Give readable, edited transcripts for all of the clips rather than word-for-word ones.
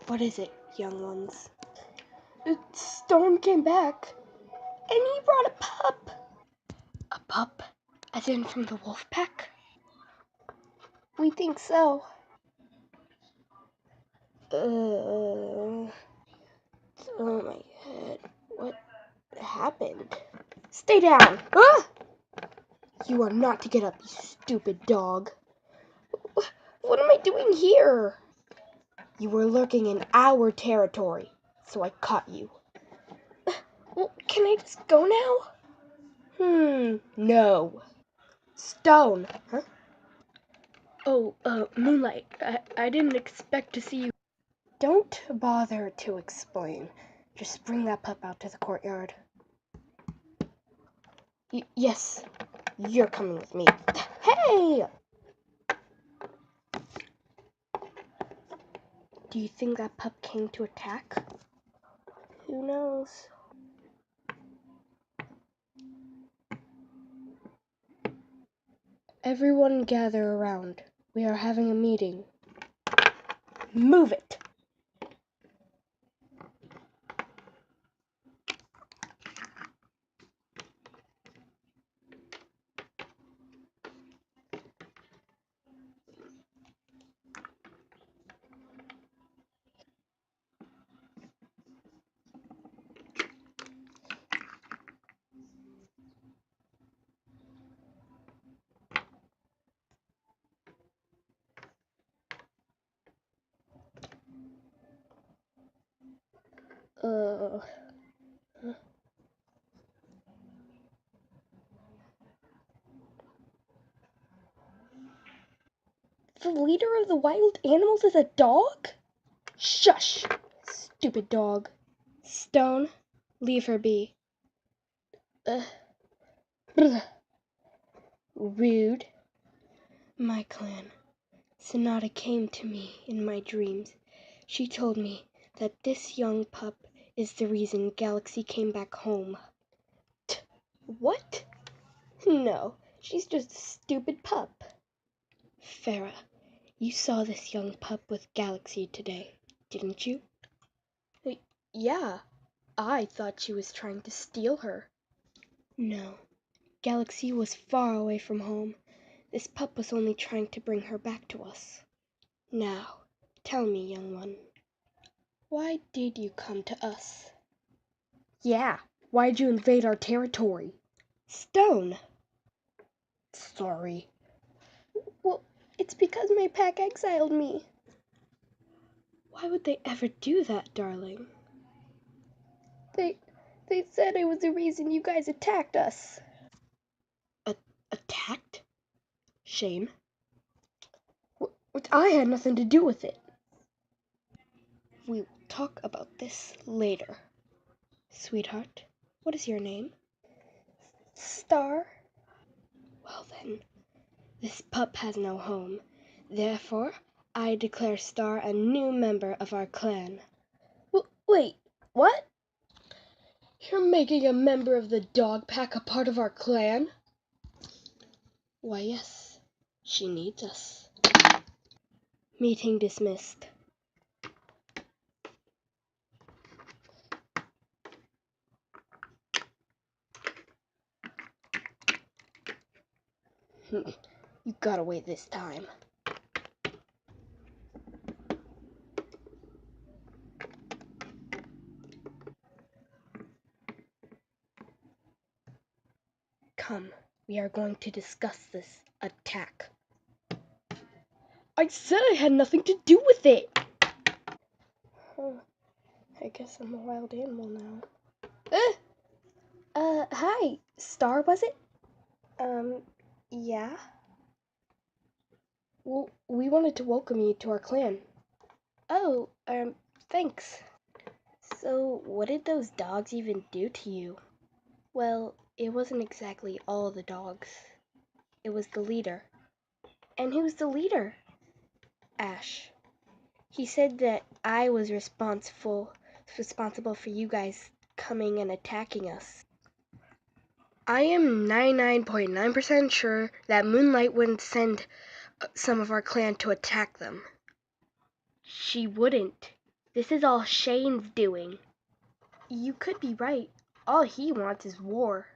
What is it, young ones? Stone came back, and he brought a pup. A pup? As in from the wolf pack? We think so. Oh my head. What happened? Stay down! Ah! You are not to get up, you stupid dog. What am I doing here? You were lurking in our territory, so I caught you. Well, can I just go now? No. Stone. Huh? Oh, Moonlight, I didn't expect to see you. Don't bother to explain. Just bring that pup out to the courtyard. Yes, you're coming with me. Hey! Do you think that pup came to attack? Who knows? Everyone gather around. We are having a meeting. Move it! The leader of the wild animals is a dog? Shush! Stupid dog. Stone, leave her be. Rude. My clan. Sonata came to me in my dreams. She told me that this young pup is the reason Galaxy came back home. What? No, she's just a stupid pup. Farah, you saw this young pup with Galaxy today, didn't you? Yeah, I thought she was trying to steal her. No, Galaxy was far away from home. This pup was only trying to bring her back to us. Now, tell me, young one, why did you come to us? Yeah, why'd you invade our territory? Stone! Sorry. Well, it's because my pack exiled me. Why would they ever do that, darling? They said it was the reason you guys attacked us. Attacked? Shame. I had nothing to do with it. We will talk about this later. Sweetheart, what is your name? Star. Well then, this pup has no home. Therefore, I declare Star a new member of our clan. Wait, what? You're making a member of the dog pack a part of our clan? Why, yes. She needs us. Meeting dismissed. You got away this time. Come, we are going to discuss this attack. I said I had nothing to do with it! I guess I'm a wild animal now. Hi, Star, was it? Yeah? Well, we wanted to welcome you to our clan. Oh, thanks. So, what did those dogs even do to you? Well, it wasn't exactly all the dogs. It was the leader. And who's the leader? Ash. He said that I was responsible for you guys coming and attacking us. I am 99.9% sure that Moonlight wouldn't send some of our clan to attack them. She wouldn't. This is all Shane's doing. You could be right. All he wants is war.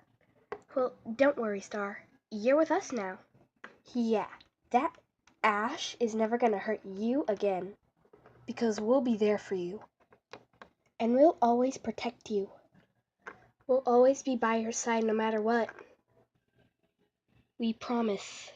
Well, don't worry, Star. You're with us now. Yeah, that Ash is never gonna hurt you again. Because we'll be there for you. And we'll always protect you. We'll always be by your side no matter what. We promise.